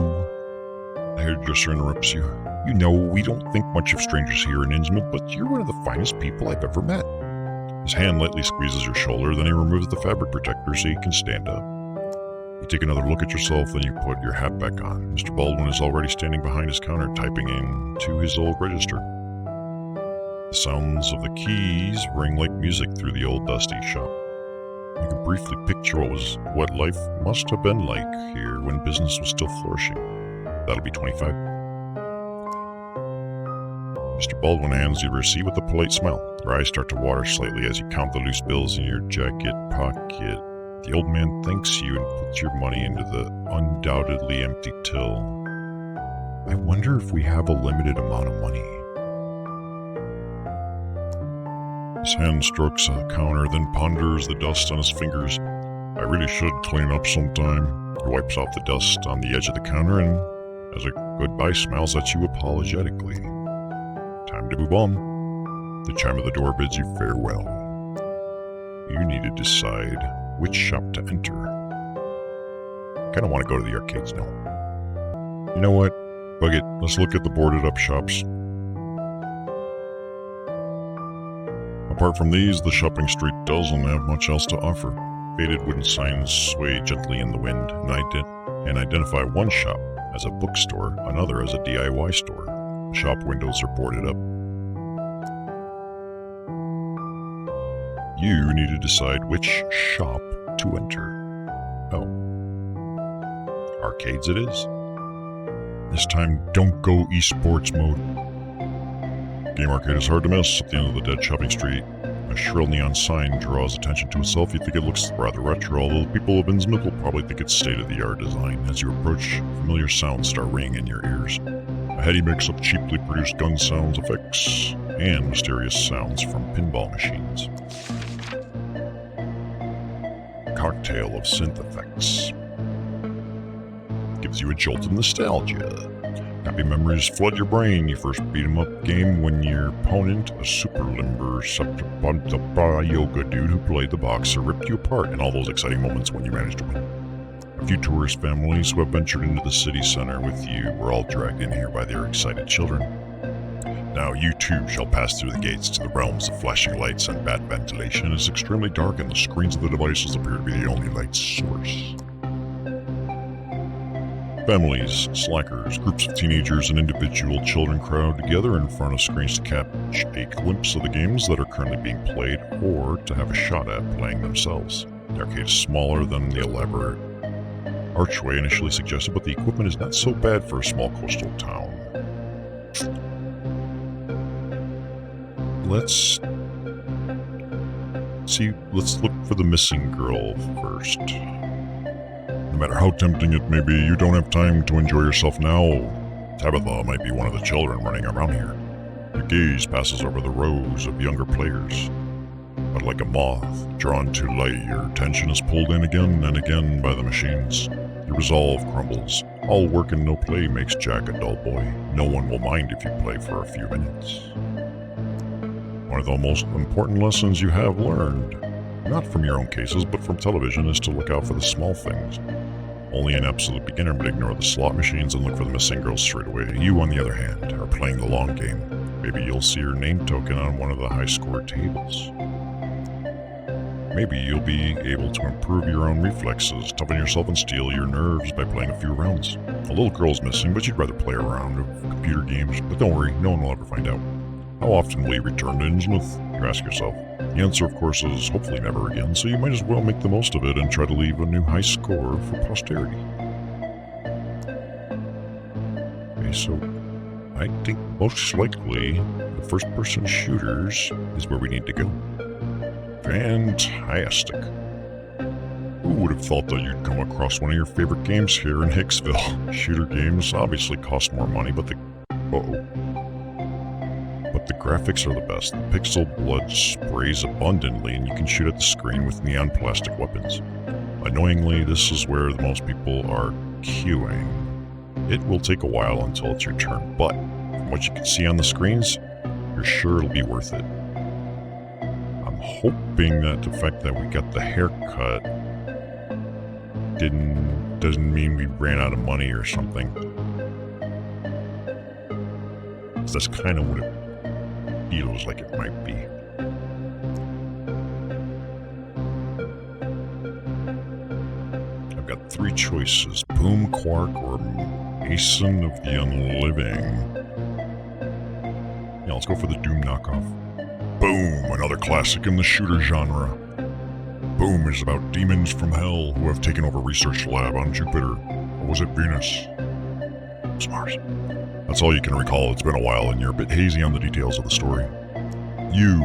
The hairdresser interrupts you. You know, we don't think much of strangers here in Innsmouth, but you're one of the finest people I've ever met. His hand lightly squeezes your shoulder, then he removes the fabric protector so you can stand up. You take another look at yourself, then you put your hat back on. Mr. Baldwin is already standing behind his counter, typing into his old register. The sounds of the keys ring like music through the old dusty shop. You can briefly picture what life must have been like here when business was still flourishing. That'll be 25. Mr. Baldwin hands you a receipt with a polite smile. Your eyes start to water slightly as you count the loose bills in your jacket pocket. The old man thanks you and puts your money into the undoubtedly empty till. I wonder if we have a limited amount of money. His hand strokes a counter, then ponders the dust on his fingers. I really should clean up sometime. He wipes off the dust on the edge of the counter and, as a goodbye, smiles at you apologetically. Time to move on. The chime of the door bids you farewell. You need to decide which shop to enter. Kinda want to go to the arcades now. You know what? Bug it. Let's look at the boarded up shops. Apart from these, the shopping street doesn't have much else to offer. Faded wooden signs sway gently in the wind and identify one shop as a bookstore, another as a DIY store. The shop windows are boarded up. You need to decide which shop to enter. Oh. Arcades it is? This time, don't go esports mode. Game arcade is hard to miss at the end of the dead shopping street. A shrill neon sign draws attention to itself. You think it looks rather retro, although the people of Innsmouth will probably think it's state-of-the-art design. As you approach, familiar sounds start ringing in your ears. A heady mix of cheaply produced gun sounds, effects, and mysterious sounds from pinball machines. A cocktail of synth effects. Gives you a jolt of nostalgia. Happy memories flood your brain. You first beat 'em up game when your opponent, a super limber yoga dude who played the boxer, ripped you apart, and all those exciting moments when you managed to win. A few tourist families who have ventured into the city center with you were all dragged in here by their excited children. Now you too shall pass through the gates to the realms of flashing lights and bad ventilation. It's extremely dark and the screens of the devices appear to be the only light source. Families, slackers, groups of teenagers, and individual children crowd together in front of screens to catch a glimpse of the games that are currently being played or to have a shot at playing themselves. The arcade is smaller than the elaborate archway initially suggested, but the equipment is not so bad for a small coastal town. Let's look for the missing girl first. No matter how tempting it may be, you don't have time to enjoy yourself now. Tabitha might be one of the children running around here. Your gaze passes over the rows of younger players. But like a moth drawn too light, your attention is pulled in again and again by the machines. Your resolve crumbles. All work and no play makes Jack a dull boy. No one will mind if you play for a few minutes. One of the most important lessons you have learned, not from your own cases, but from television, is to look out for the small things. Only an absolute beginner would ignore the slot machines and look for the missing girls straight away. You, on the other hand, are playing the long game. Maybe you'll see your name token on one of the high-score tables. Maybe you'll be able to improve your own reflexes, toughen yourself and steel your nerves by playing a few rounds. A little girl's missing, but you'd rather play a round of computer games. But don't worry, no one will ever find out. How often will you return to Innsmouth? You ask yourself. The answer, of course, is hopefully never again, so you might as well make the most of it and try to leave a new high score for posterity. Okay, so I think most likely the first-person shooters is where we need to go. Fantastic. Who would have thought that you'd come across one of your favorite games here in Hicksville? Shooter games obviously cost more money, but the graphics are the best. The pixel blood sprays abundantly and you can shoot at the screen with neon plastic weapons. Annoyingly, this is where the most people are queuing. It will take a while until it's your turn, but from what you can see on the screens, you're sure it'll be worth it. I'm hoping that the fact that we got the haircut doesn't mean we ran out of money or something. 'Cause that's kind of what it feels like it might be. I've got three choices: Boom, Quark, or Mason of the Unliving. Yeah, let's go for the Doom knockoff. Boom, another classic in the shooter genre. Boom is about demons from hell who have taken over research lab on Jupiter. Or was it Venus? It was Mars. That's all you can recall. It's been a while and you're a bit hazy on the details of the story. You.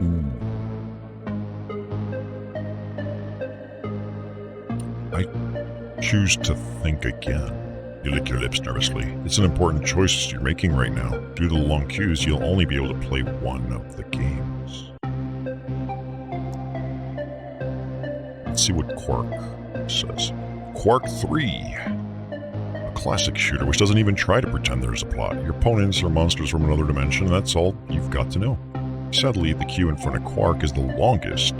Ooh. I choose to think again. You lick your lips nervously. It's an important choice you're making right now. Due to the long queues, you'll only be able to play one of the games. Let's see what Quark says. Quark 3. A classic shooter which doesn't even try to pretend there's a plot. Your opponents are monsters from another dimension, and that's all you've got to know. Sadly, the queue in front of Quark is the longest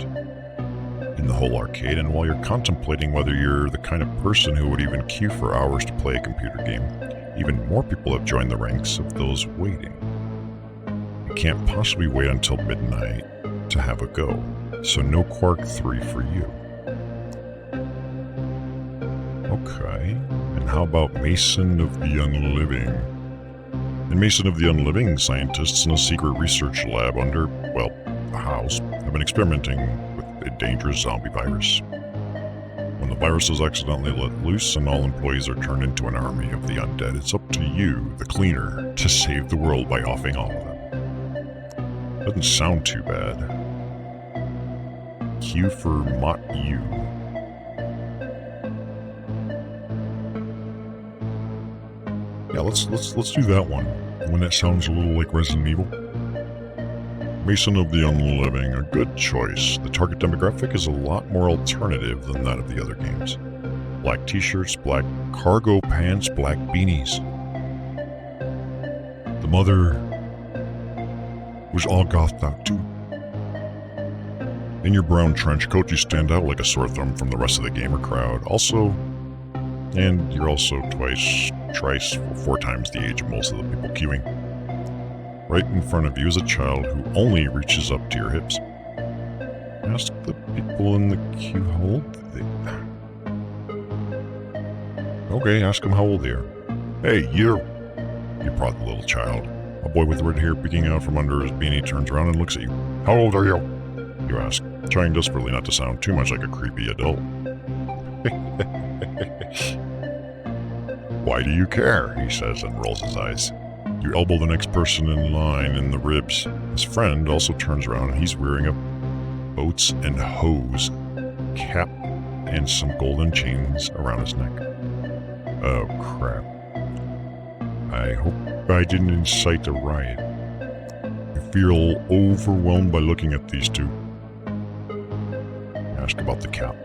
in the whole arcade, and while you're contemplating whether you're the kind of person who would even queue for hours to play a computer game, even more people have joined the ranks of those waiting. You can't possibly wait until midnight to have a go, so no Quark 3 for you. Okay, and how about Mason of the Unliving? In Mason of the Unliving, scientists in a secret research lab under, well, a house, have been experimenting with a dangerous zombie virus. When the virus is accidentally let loose and all employees are turned into an army of the undead, it's up to you, the cleaner, to save the world by offing all of them. Doesn't sound too bad. Q for Mott U. Yeah, let's do that one. One that sounds a little like Resident Evil. Mason of the Unliving, a good choice. The target demographic is a lot more alternative than that of the other games. Black t-shirts, black cargo pants, black beanies. The mother was all gothed out too. In your brown trench coat, you stand out like a sore thumb from the rest of the gamer crowd. And you're also four times the age of most of the people queuing. Right in front of you is a child who only reaches up to your hips. Ask the people in the queue how old they are. Okay, ask them how old they are. Hey, you prod the little child. A boy with red hair peeking out from under his beanie turns around and looks at you. How old are you? You ask, trying desperately not to sound too much like a creepy adult. Why do you care? He says and rolls his eyes. You elbow the next person in line in the ribs. His friend also turns around and he's wearing a boats and hose cap and some golden chains around his neck. Oh crap. I hope I didn't incite a riot. You feel overwhelmed by looking at these two. Ask about the cap.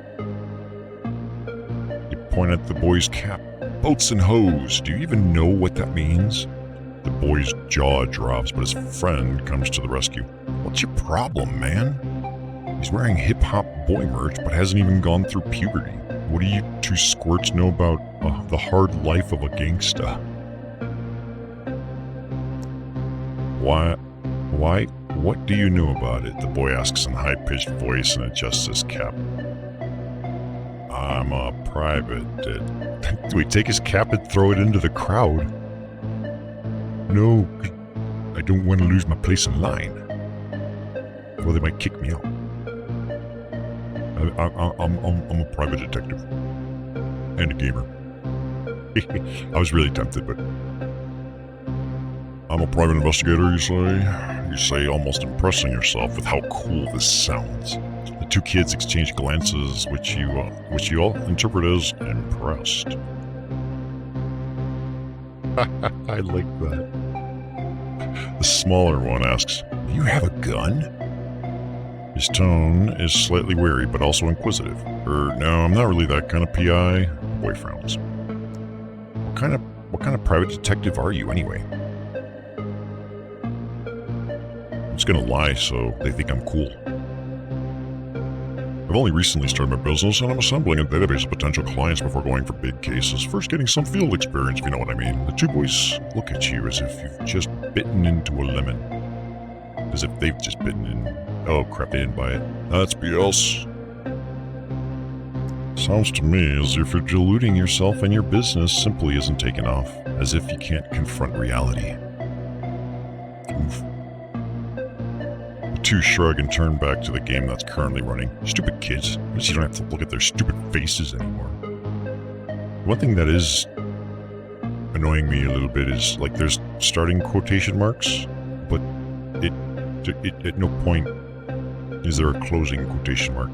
You point at the boy's cap. Boats and hose. Do you even know what that means? The boy's jaw drops, but his friend comes to the rescue. What's your problem, man? He's wearing hip-hop boy merch, but hasn't even gone through puberty. What do you two squirts know about the hard life of a gangsta? What do you know about it? The boy asks in a high-pitched voice and adjusts his cap. I'm a private. Do we take his cap and throw it into the crowd? No, I don't want to lose my place in line. Or they might kick me out. I'm a private detective. And a gamer. I was really tempted, but... I'm a private investigator, you say? You say, almost impressing yourself with how cool this sounds. The two kids exchange glances, which you all interpret as impressed. I like that. The smaller one asks, "Do you have a gun?" His tone is slightly wary, but also inquisitive. No, I'm not really that kind of PI. The boy frowns. What kind of private detective are you, anyway? I'm just gonna lie so they think I'm cool. I've only recently started my business, and I'm assembling a database of potential clients before going for big cases. First getting some field experience, if you know what I mean. The two boys look at you as if you've just bitten into a lemon. As if they've just bitten in... Oh crap, they didn't buy it. That's BS. Sounds to me as if you're deluding yourself and your business simply isn't taking off. As if you can't confront reality. Oof. The two shrug and turn back to the game that's currently running. Stupid kids. At least you don't have to look at their stupid faces anymore. One thing that is annoying me a little bit is, like, there's starting quotation marks, but it at no point is there a closing quotation mark.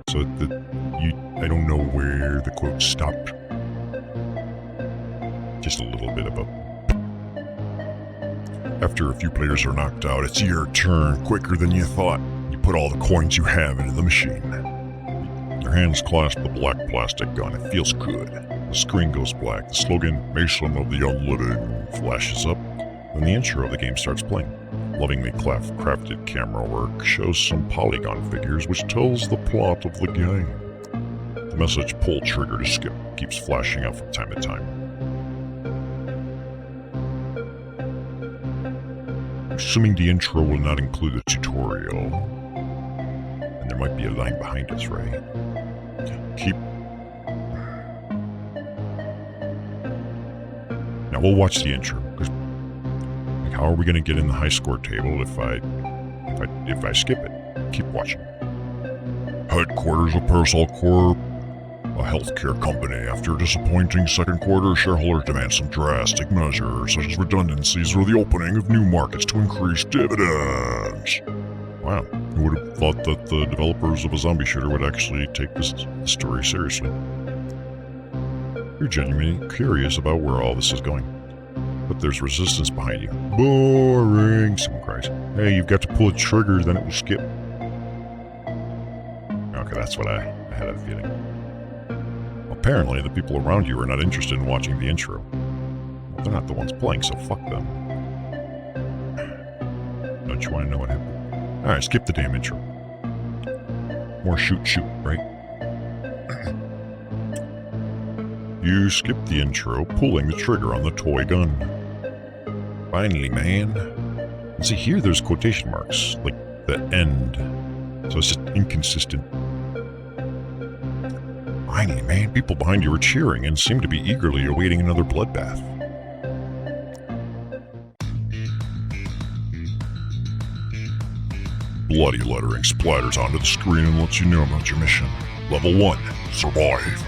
So I don't know where the quote stopped. Just a little bit about. After a few players are knocked out, it's your turn quicker than you thought. You put all the coins you have into the machine. Your hands clasp the black plastic gun. It feels good. The screen goes black. The slogan, Mason of the Unliving, flashes up. Then the intro of the game starts playing. Lovingly crafted camera work shows some polygon figures, which tells the plot of the game. The message, pull trigger to skip, keeps flashing up from time to time. Assuming the intro will not include the tutorial, and there might be a line behind us, right? Now we'll watch the intro, because how are we going to get in the high score table if I skip it? Keep watching. Headquarters of Parasol Corp, a healthcare company. After a disappointing second quarter, shareholders demand some drastic measures, such as redundancies or the opening of new markets to increase dividends. Wow, who would have thought that the developers of a zombie shooter would actually take this story seriously? You're genuinely curious about where all this is going. But there's resistance behind you. Boring, someone cries. Hey, you've got to pull a trigger, then it will skip. Okay, that's what I had a feeling. Apparently, the people around you are not interested in watching the intro. Well, they're not the ones playing, so fuck them. Don't you want to know what happened? Alright, skip the damn intro. More shoot, right? You skip the intro, pulling the trigger on the toy gun. Finally, man. And see, here there's quotation marks, like the end. So it's just inconsistent. Finally, man, people behind you are cheering and seem to be eagerly awaiting another bloodbath. Bloody lettering splatters onto the screen and lets you know about your mission. Level 1, survive.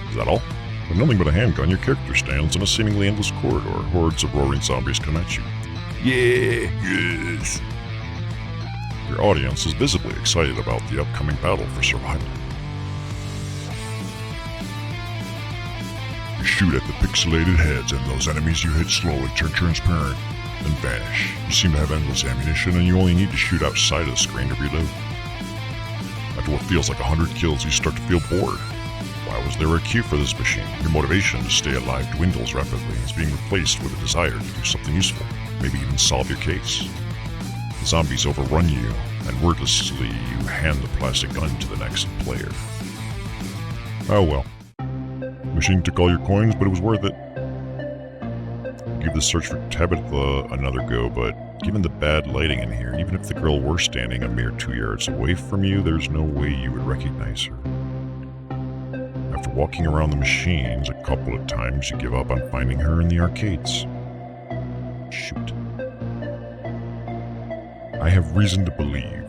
Is that all? With nothing but a handgun, your character stands in a seemingly endless corridor. Hordes of roaring zombies come at you. Yeah, yes. Your audience is visibly excited about the upcoming battle for survival. You shoot at the pixelated heads, and those enemies you hit slowly turn transparent and vanish. You seem to have endless ammunition, and you only need to shoot outside of the screen to reload. After what feels like 100 kills, you start to feel bored. Why was there a queue for this machine? Your motivation to stay alive dwindles rapidly and is being replaced with a desire to do something useful, maybe even solve your case. The zombies overrun you, and wordlessly you hand the plastic gun to the next player. Oh well. The machine took all your coins, but it was worth it. Give the search for Tabitha another go, but given the bad lighting in here, even if the girl were standing a mere 2 yards away from you, there's no way you would recognize her. After walking around the machines a couple of times, you give up on finding her in the arcades. Shoot. I have reason to believe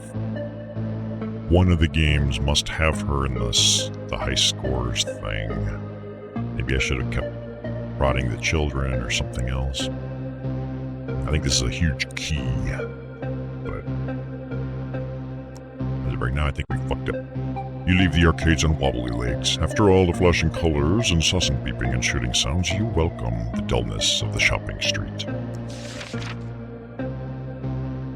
one of the games must have her in the high scores thing. Maybe I should have kept prodding the children or something else. I think this is a huge key, but as of right now, I think we fucked up. You leave the arcades on wobbly legs. After all the flashing colors, incessant beeping and shooting sounds, you welcome the dullness of the shopping street.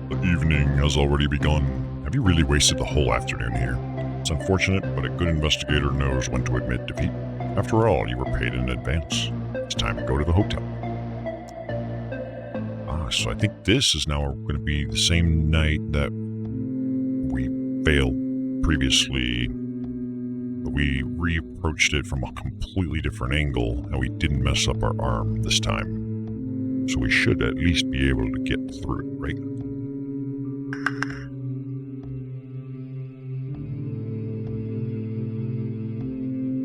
The evening has already begun. Have you really wasted the whole afternoon here? It's unfortunate, but a good investigator knows when to admit defeat. After all, you were paid in advance. It's time to go to the hotel. So I think this is now going to be the same night that we failed previously, but we reapproached it from a completely different angle, and we didn't mess up our arm this time. So we should at least be able to get through it, right?